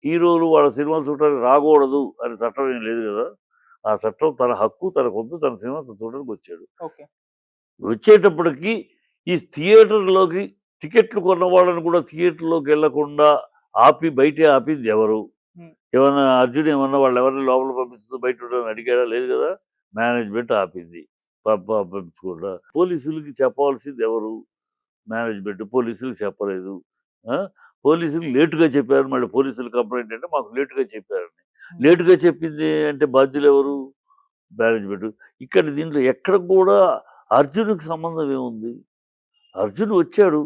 హీరోలు వాళ్ళ సినిమాలు చూడడానికి రాకూడదు అనే చట్టం ఏం లేదు కదా! ఆ చట్టం తన హక్కు తనకొద్దు. తన సినిమా తను చూడడానికి వచ్చాడు. ఓకే. వచ్చేటప్పటికి ఈ థియేటర్‌లోకి టికెట్లు కొన్న వాళ్ళని కూడా థియేటర్‌లోకెళ్ళకుండా ఆపి బయటే ఆపింది ఎవరు? హ్మ్. ఏమన్నా అర్జున్ ఏమన్నా వాళ్ళెవరిని లోపల పంపిస్తూ బయట ఉండమని అడిగాడా? లేదు కదా! మేనేజ్‌మెంట్ ఆపింది. పంపించకుండా. పోలీసులకి చెప్పాల్సింది ఎవరు? మేనేజ్‌మెంట్. పోలీసులకి చెప్పలేదు. ఆ! పోలీసులు లేట్‌గా చెప్పారు. మళ్ళీ పోలీసులు కంప్లెయింట్ అంటే మాకు లేట్‌గా చెప్పారని. హ్మ్. లేట్‌గా చెప్పింది అంటే బాధ్యులెవరు? మేనేజ్‌మెంట్. ఇక్కడ దీంట్లో ఎక్కడ కూడా అర్జున్‌కి సంబంధం ఏముంది? అర్జున్ వచ్చాడు.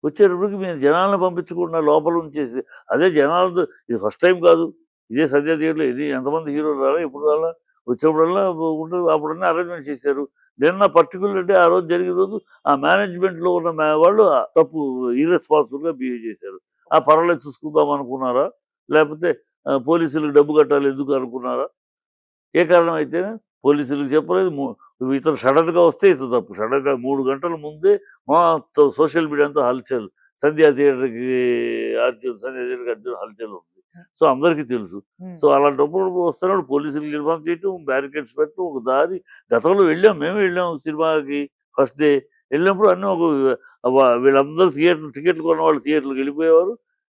వచ్చేటప్పటికి మేము జనాలను పంపించకుండా లోపల ఉంచేసి అదే జనాలతో ఇది ఫస్ట్ టైమ్ కాదు. ఇదే సంధ్య థియేటర్‌లో ఎంతమంది హీరోలు రాలా? ఎప్పుడు రాలా? వచ్చినప్పుడల్లా అప్పుడన్నీ అరేంజ్‌మెంట్ చేశారు. నిన్న పర్టిక్యులర్ డే ఆ రోజు జరిగిన రోజు ఆ మేనేజ్‌మెంట్‌లో ఉన్న వాళ్ళు తప్పు ఇర్రెస్పాన్సిబుల్‌గా బిహేవ్ చేశారు. పర్వాలేదు చూసుకుందాం అనుకున్నారా? లేకపోతే పోలీసులకు డబ్బు కట్టాలి ఎందుకు అనుకున్నారా? ఏ కారణం అయితేనే పోలీసులకు చెప్పలేదు. ఇతను సడెన్‌గా వస్తే ఇతను తప్పు. సడెన్‌గా 3 గంటల ముందే మొత్తం సోషల్ మీడియా అంతా హల్చల్. సంధ్యా థియేటర్‌కి సంధ్యా థియేటర్‌కి అర్జున్ హల్చల్ ఉంది. హ్మ్. సో, అందరికీ తెలుసు. హ్మ్. సో, అలాంటప్పుడు వస్తున్నాడు పోలీసులకి ఇన్ఫార్మ్ చేయటం, బ్యారికేడ్స్ పెట్టడం, ఒక దారి గతంలో వెళ్ళాం. మేమే వెళ్ళాం సినిమాకి ఫస్ట్ డే. వెళ్ళినప్పుడు అన్నీ ఒక వీళ్ళందరూ టికెట్లు కొన్నవాళ్ళు థియేటర్‌లకెళ్ళిపోయేవారు.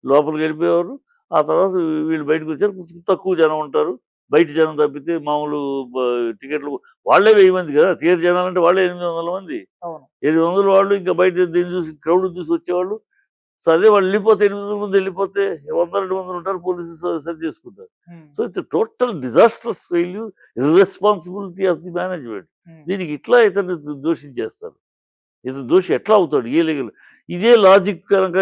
లోపలికెళ్ళిపోయేవారు. ఆ తర్వాత వీళ్ళు బయటకొచ్చారు. కొంచెం తక్కువ జనం ఉంటారు. బయట జనం తప్పితే మామూలు బ టికెట్లు వాళ్ళే 1000 మంది కదా! థియేటర్ జనాలంటే వాళ్ళే 800 మంది. అవును. 800 వాళ్ళు ఇంకా బయట దీన్ని చూసి క్రౌడ్‌ని చూసి వచ్చేవాళ్ళు. సో, అదే వాళ్ళు వెళ్ళిపోతే 800 మంది వెళ్ళిపోతే 100, 200 ఉంటారు. పోలీసులు సరి చేసుకుంటారు. హ్మ్. So, it's total disastrous failure, irresponsibility of the management. హ్మ్. దీనికి ఇట్లా ఇతన్ని దూషించేస్తారు. ఇతను దోషి ఎట్లా అవుతాడు? ఏ లీగల్ ఇదే లాజిక్ కనుక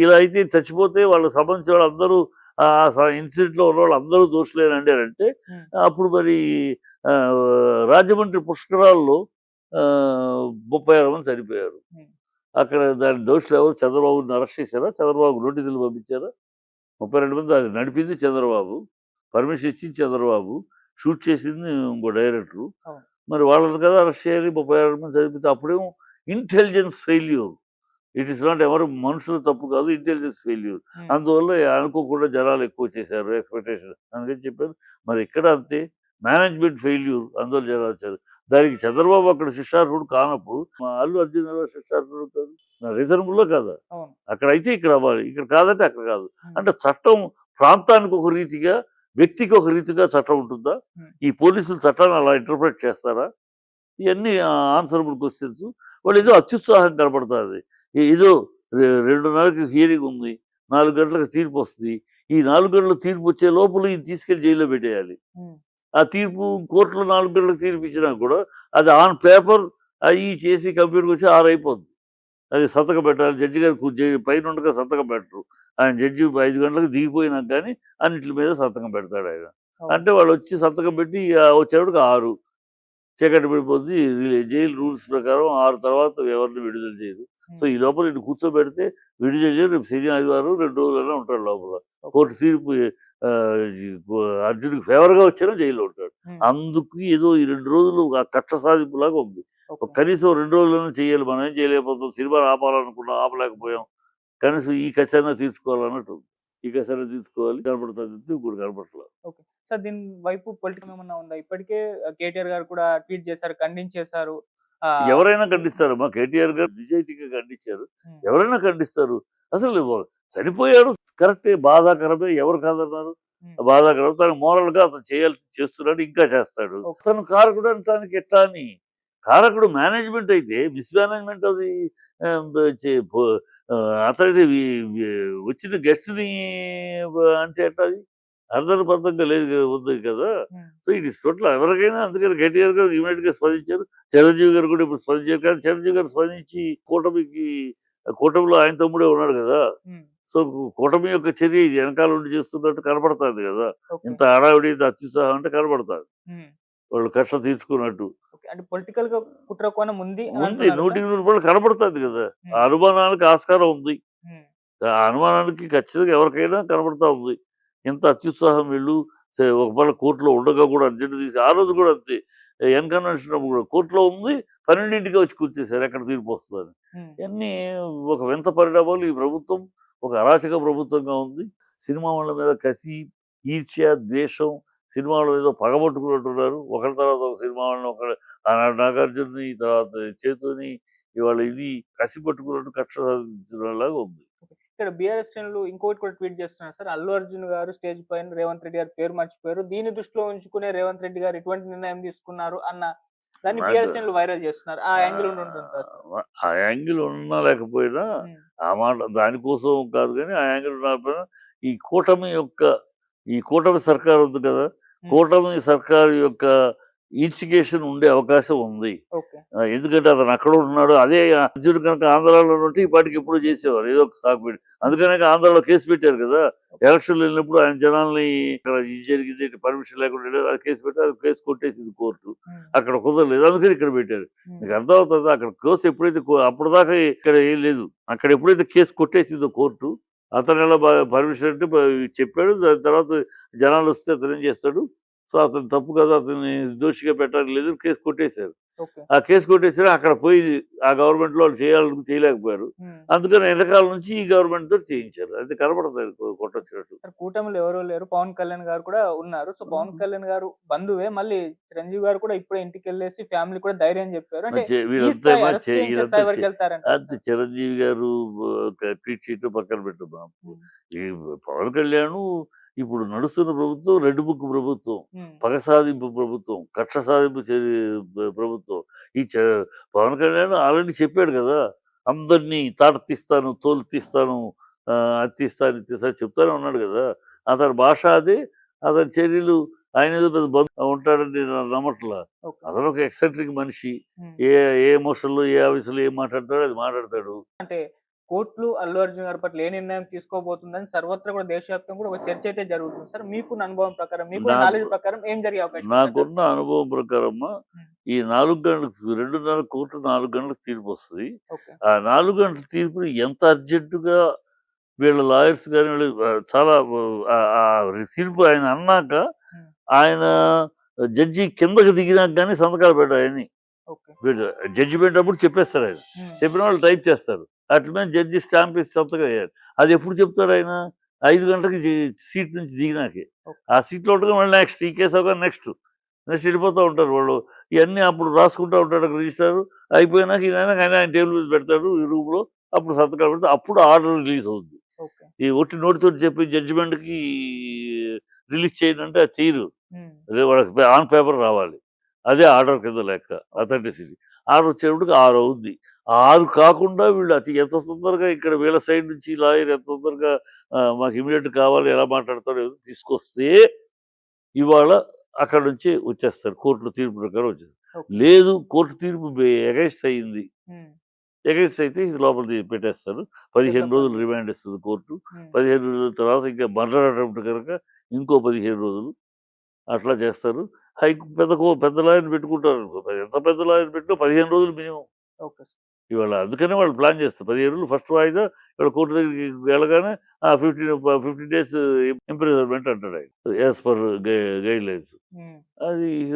ఇలా అయితే చచ్చిపోతే వాళ్ళకి సంబంధించిన వాళ్ళందరూ ఇన్సిడెంట్‌లో ఉన్నవాళ్ళు అందరూ దోషులేనండి అనంటే, హ్మ్. అప్పుడు మరి రాజమండ్రి పుష్కరాల్లో 36 మంది చనిపోయారు. హ్మ్. అక్కడ దాని దోషులు ఎవరు? చంద్రబాబుని అరెస్ట్ చేశారా? చంద్రబాబుకి నోటీసులు పంపించారా? 32 మంది అది నడిపింది చంద్రబాబు. పర్మిషన్ ఇచ్చింది చంద్రబాబు. షూట్ చేసింది ఇంకో డైరెక్టరు. అవును. మరి వాళ్ళని కదా అరెస్ట్ చేయాలి. 36 మంది చనిపోతే అప్పుడేమో intelligence failure. It is not ఎవరు మనుషుల తప్పు కాదు. Intelligence failure. హ్మ్. అందువల్ల అనుకోకుండా జనాలు ఎక్కువొచ్చేసారు. ఎక్స్‌పెక్టేషన్ అందుకని చెప్పాను. మరి ఇక్కడ అంతే. Management failure. అందువల్ల జనాలొచ్చారు. దానికి చంద్రబాబు అక్కడ శిక్షార్హుడు కానప్పుడు మా అల్లు అర్జున్ ఎలా శిక్షార్హుడవుతాడు? రీజనబుల్లా కాదా? అవును. అక్కడైతే ఇక్కడ అవ్వాలి. ఇక్కడ కాదంటే అక్కడ కాదు. హ్మ్. అంటే చట్టం ప్రాంతానికి ఒక రీతిగా, వ్యక్తికి ఒక రీతిగా చట్టం ఉంటుందా? హ్మ్. ఈ పోలీసులు చట్టాన్ని అలా ఇంటర్ప్రెట్ చేస్తారా? ఇయన్నీ ఆన్సరబుల్ క్వెషన్స్. వాళ్ళేదో అత్యుత్సాహం కనపడతాది. ఏదో 2:30కి హియరింగ్ ఉంది. 4 గంటలకు తీర్పొస్తది. ఈ 4 గంటలకు తీర్పొచ్చే లోపల ఈయన తీసుకెళ్ళి జైల్‌లో పెట్టేయాలి. హ్మ్. ఆ తీర్పు కోర్టులో 4 గంటలకు తీర్పిచ్చినా కూడా అది ఆన్ పేపర్ అయ్యి చేసి కంప్యూటర్‌కొచ్చి 6 అయిపోద్ది. అది సంతకం పెట్టాలి. జడ్జి గారు పైనుండగా సంతకం పెట్టరు. ఆయన జడ్జి 5 గంటలకు దిగిపోయినాక గాని అన్నిట్లి మీద సంతకం పెడతాడాయన. అవును. అంటే వాళ్ళొచ్చి సంతకం పెట్టి వచ్చేప్పటికి 6 చీకటి పడిపోద్ది. జైలు రూల్స్ ప్రకారం 6 తర్వాత ఎవరిని విడుదల చేయరు. సో, హ్మ్. ఈ లోపల ఈడిని కూర్చోబెడితే విడుదల చేయరు. రేపు శని, ఆదివారం 2 రోజులైనా ఉంటాడు లోపల. ఓకే. కోర్టు తీర్పు జి గు అర్జున్‌కి ఫేవర్‌గా వచ్చినా జైల్‌లో ఉంటాడు. హ్మ్. అందుకు ఏదో ఈ 2 రోజులు ఆ కక్ష సాధింపులాగా ఉంది. ఓకే. కనీసం 2 రోజులైనా చేయాలి. మనం ఏం చేయలేకపోతున్నాం. సినిమాని ఆపాలనుకున్నాం ఆపలేకపోయాం. కనీసం ఈ కసైనా తీర్చుకోవాలన్నట్టు ఉంది. ఈ కసైనా తీర్చుకోవాలి. కనపడుతుంది తప్పితే ఇంకోటి కనపడట్లా. ఓకే. సార్ దీని వైపు పొలిటికల్ ఏమన్నా ఉందా? ఇప్పటికే కేటీఆర్ గారు కూడా ట్వీట్ చేశారు, ఖండించేశారు. ఆహ్, ఎవరైనా ఖండిస్తారమ్మా. కేటీఆర్ గారు నిజాయితీగా ఖండించారు. హ్మ్. ఎవరైనా ఖండిస్తారు. అసలు చనిపోయాడు కరెక్టే. బాధాకరమే. ఎవరు కాదన్నారు? హ్మ్. బాధాకరం. తను మోరల్‌గా అతను చేస్తున్నాడు. ఇంకా చేస్తాడు. ఓకే. అతను కారకుడు అనటానికి ఎట్లా అని. కారకుడు మేనేజ్‌మెంట్ అయితే మిస్‌మేనేజ్‌మెంట్ అది ఆహ్, బ చే పో అతనిది వచ్చిన గెస్ట్‌ని అంటే ఎట్టా అది? అర్థంపర్థంగా లేదు ఉంది కదా! హ్మ్. సో, ఇట్ ఈస్ టోటల్ ఎవరికైనా అందుకని కేటీఆర్ గారు ఇమ్మీడియేట్‌గా స్పందించారు. చిరంజీవి గారు కూడా ఇప్పుడు స్పందించారు. కానీ చిరంజీవి గారు స్పందించి కూటమిలో ఆయన తమ్ముడే ఉన్నాడు కదా! హ్మ్. సో, కూటమి యొక్క చర్య ఇది వెనకాల ఉండి చేస్తున్నట్టు కనపడతాంది కదా! ఓకే. ఇంత హడావిడి, ఇంత అత్యుత్సాహం అంటే కనపడతాంది. హ్మ్. వాళ్ళు కక్ష తీర్చుకున్నట్టు. ఓకే. అంటే పొలిటికల్‌గా కుట్ర కోణం ఉంది అని ఉంది. అంటున్నారా సార్? 100కి 100 కనపడతాంది కదా! ఆ హ్మ్. అనుమానానికి ఆస్కారం ఉంది. హ్మ్. ఆ అనుమానానికి ఖచ్చితంగా ఎవరికైనా కనపడతా ఉంది. ఎంత అత్యుత్సాహం వీళ్ళు ఒక పళ్ళ కోర్ట్‌లో ఉండగా కూడా అర్జెంట్ తీసి ఆ రోజు కూడా అంతే. కన్వెన్షన్ అప్పుడు కూడా కోర్ట్‌లో ఉంది. 12కే వచ్చి కూర్చేసారు ఎక్కడ తీర్పొస్తదని. హ్మ్. ఇయన్నీ ఒక వింత పరిణామాలు. ఈ ప్రభుత్వం ఒక అరాచక ప్రభుత్వంగా ఉంది. సినిమా వాళ్ళ మీద కసి, ఈర్ష్య, ద్వేషం, సినిమా వాళ్ళ మీద పగబట్టుకున్నట్టున్నారు. ఒకరి తర్వాత ఒక సినిమా వాళ్ళని ఆనాడు 'నాగార్జునని', తర్వాత 'చేతుని', ఇవాళ ఇది కసి పట్టుకున్నట్టు కక్ష సాధించడంలాగా ఉంది. ఇక్కడ బీఆర్ఎస్ శ్రేణులు ఇంకోటి కూడా ట్వీట్ చేస్తున్నారు సార్. అల్లు అర్జున్ గారు స్టేజ్ పైన రేవంత్ రెడ్డి గారి పేరు మర్చిపోయారు. దీన్ని దృష్టిలో ఉంచుకునే రేవంత్ రెడ్డి గారు ఇటువంటి నిర్ణయం తీసుకున్నారు అన్న దాన్ని నాకు బీఆర్ఎస్ శ్రేణులు వైరల్ చేస్తున్నారు. ఆ యాంగిల్ ఉంటుందా సార్? ఆ యాంగిల్ ఉన్నా లేకపోయినా హ్మ్. ఆ మాట దానికోసం కాదు గానీ, ఆ యాంగిల్ రాకపోయినా ఈ కూటమి యొక్క ఈ కూటమి సర్కార్ ఉంది కదా! హ్మ్. కూటమి సర్కారు యొక్క ఇన్‌స్టిగేషన్ ఉండే అవకాశం ఉంది. ఓకే. ఎందుకంటే అతను అక్కడ ఉంటున్నాడు. అదే అర్జున్ కనుక ఆంధ్రాలో ఉంటే ఈ పాటికి ఎప్పుడో చేసేవారు. ఏదో ఒక సాకు పెట్టి. అందుకనే ఆంధ్రాలో కేసు పెట్టారు కదా! ఎలక్షన్‌లో వెళ్ళినప్పుడు ఆయన జనాల్ని ఇక్కడ ఇది జరిగింది పర్మిషన్ లేకుండా వెళ్ళారు. అది కేసు పెట్టి అది కేసు కొట్టేసింది కోర్టు. హ్మ్. అక్కడ కుదరలేదు. అందుకని ఇక్కడ పెట్టారు. హ్మ్. మీకు అర్థమవుతుందా? అక్కడ కేసు ఎప్పుడైతే అప్పటిదాకా ఇక్కడ ఏం లేదు. అక్కడ ఎప్పుడైతే కేసు కొట్టేసిందో కోర్టు, అతను ఎలా పర్మిషన్ అంటే చెప్పాడు. దాని తర్వాత జనాలొస్తే అతనేం చేస్తాడు? సో, అతను తప్పు కదా! అతన్ని దోషిగా పెట్టడానికి లేదు. కేసు కొట్టేశారు. ఓకే. ఆ కేసు కొట్టేసారు. అక్కడ పోయి ఆ గవర్నమెంట్‌లో వాళ్ళు చేయలేకపోయారు. హ్మ్. అందుకని ఎనకాల నుంచి ఈ గవర్నమెంట్‌తోటి చేయించారు. అది కనపడతది కొట్టొచ్చినట్టు. సార్ కూటమిలో ఎవరు లేరు. పవన్ కళ్యాణ్ గారు కూడా ఉన్నారు. సో, పవన్ కళ్యాణ్ గారు బంధువే. మళ్ళీ చిరంజీవి గారు కూడా ఇప్పుడే ఇంటికెళ్ళేసి ఫ్యామిలీ కూడా ధైర్యం చెప్పారు. అంటే ఈ వీళ్ళంతా స్థాయి ఏమో అరెస్ట్ చేయించే స్థాయి వరకు వెళ్తారంటారా అంతే సార్? చిరంజీవి గారు ట్వీట్ చేయటం పక్కన పెట్టు బాబు. హ్మ్. ఈ పవన్ కళ్యాణ్ ఇప్పుడు నడుస్తున్న ప్రభుత్వం రెడ్ బుక్ ప్రభుత్వం. హ్మ్. పగ సాధింపు ప్రభుత్వం. కక్ష సాధింపు ప్రభుత్వం. ఈ పవన్ కళ్యాణ్ ఆల్రెడీ చెప్పాడు కదా! అందరిని తాట తీస్తాను, తోలు తీస్తాను, అది తీస్తాను, ఇది తీస్తాను చెప్తానే ఉన్నాడు కదా! అతని భాష అదే. అతని చర్యలు ఆయన ఏదో పెద్ద ఉంటాడని నేను నమ్మట్లా. ఓకే. అతను ఒక ఎక్సెంట్రిక్ మనిషి. హ్మ్. ఏ ఏ ఎమోషన్‌లో, ఏ ఆవేశంలో ఏం మాట్లాడతాడో అది మాట్లాడతాడు. అంటే కోర్టులు అల్లు అర్జున్ గారి పట్ల ఏ నిర్ణయం తీసుకోబోతుందని సర్వత్రా కూడా దేశవ్యాప్తంగా కూడా ఒక చర్చ అయితే జరుగుతుంది సార్. మీకున్న అనుభవం ప్రకారం, మీకున్న నాకు నాలెడ్జ్ ప్రకారం ఏం జరిగే అవకాశం ఉందంటారు నాకున్న సార్? అనుభవం ప్రకారమ్మా హ్మ్. ఈ 4 గంటలకు 2:30 కోర్టు 4 గంటలకు తీర్పొస్తది. ఓకే. ఆ 4 గంటల తీర్పుని ఎంత అర్జెంట్‌గా వీళ్ళ లాయర్స్ గాని వీళ్ళు చాలా తీర్పు ఆయన అన్నాక హ్మ్. ఆయన జడ్జి కిందకి దిగినాక గాని సంతకాలు పెట్టడు అయన్నీ. ఓకే. వీడు జడ్జిమెంట్ అప్పుడు చెప్పేస్తారు ఆయన. హ్మ్. చెప్పిన వాళ్ళు టైప్ చేస్తారు. అట్ల మీద జడ్జి స్టాంప్ వేసి సంతకం ఎయ్యాలి. అది ఎప్పుడు చెప్తాడు ఆయన? 5 గంటలకి సీట్ నుంచి దిగినాకే. ఓకే. ఆ సీట్‌లో ఉండగా మళ్ళీ నెక్స్ట్ ఈ కేసు అవ్వగానే నెక్స్ట్ వెళ్ళిపోతా ఉంటారు వాళ్ళు. ఇయన్నీ అప్పుడు రాసుకుంటా ఉంటాడు అక్కడ రిజిస్ట్రారు. అయిపోయినాక ఆయన టేబుల్ మీద పెడతాడు ఈ రూమ్‌లో. అప్పుడు సంతకాలు పెడితే అప్పుడు ఆర్డర్ రిలీజ్ అవుద్ది. ఓకే. ఈ ఒట్టి నోటితోటి చెప్పి జడ్జిమెంట్‌కి రిలీజ్ చేయండంటే అది చెయ్యరు. హ్మ్. అదే వాళ్ళకి ఆన్ పేపర్ రావాలి. అదే ఆర్డర్ కింద లెక్క. అథెంటిసిటీ. ఆర్డర్ వచ్చేటప్పటికి 6 అవుద్ది. 6 కాకుండా వీళ్ళు ఎంత తొందరగా ఇక్కడ వీళ్ళ సైడ్ నుంచి లాయర్ ఎంత తొందరగా మాకు ఇమ్మీడియేట్ కావాలి ఎలా మాట్లాడతారో ఏదో తీసుకొస్తే ఇవాళ అక్కడి నుంచి వచ్చేస్తారు. కోర్టులో తీర్పు ప్రకారం వచ్చేస్తారు. ఓకే. లేదు కోర్టు తీర్పు ఎగైన్స్ట్ అయింది. హ్మ్. ఎగైన్స్ట్ అయితే ఇది లోపల పెట్టేస్తారు. 15 రోజులు రిమాండ్ ఇస్తది కోర్టు. హ్మ్. 15 రోజుల తర్వాత ఇంకా మర్డర్ అటెంప్ట్ కనుక ఇంకో 15 రోజులు అట్లా చేస్తారు. పెద్ద లాయర్‌ని పెట్టుకుంటారనుకో. ఎంత పెద్ద లాయర్‌ని పెట్టినా 15 రోజులు మినిమమ్. Okay sir. ఇవాళ అందుకనే వాళ్ళు ప్లాన్ చేస్తారు. 15 రోజులు ఫస్ట్ వాయిదా ఇక్కడ కోర్టు దగ్గరికి వెళ్ళగానే 15 డేస్ ఇంప్రిజన్మెంట్ అంటాడు ఆయన. As per guidelines. హ్మ్. అది ఇగ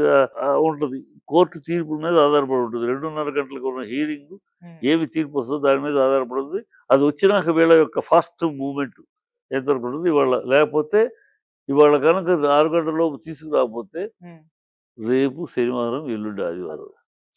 ఉంటది. కోర్టు తీర్పు మీద ఆధారపడి ఉంటుంది. 2:30 గంటలకు ఉన్న హియరింగ్ హ్మ్. ఏమి తీర్పు వస్తదో దాని మీద ఆధారపడుతుంది. అది వచ్చినాక వీళ్ళ యొక్క ఫాస్ట్ మూవ్‌మెంట్ ఎంతవరకు ఉంటుంది ఇవాళ. లేకపోతే ఇవాళ గనక 6 గంటల లోపు తీసుకురాకపోతే హ్మ్. రేపు శనివారం, ఎల్లుండి ఆదివారం.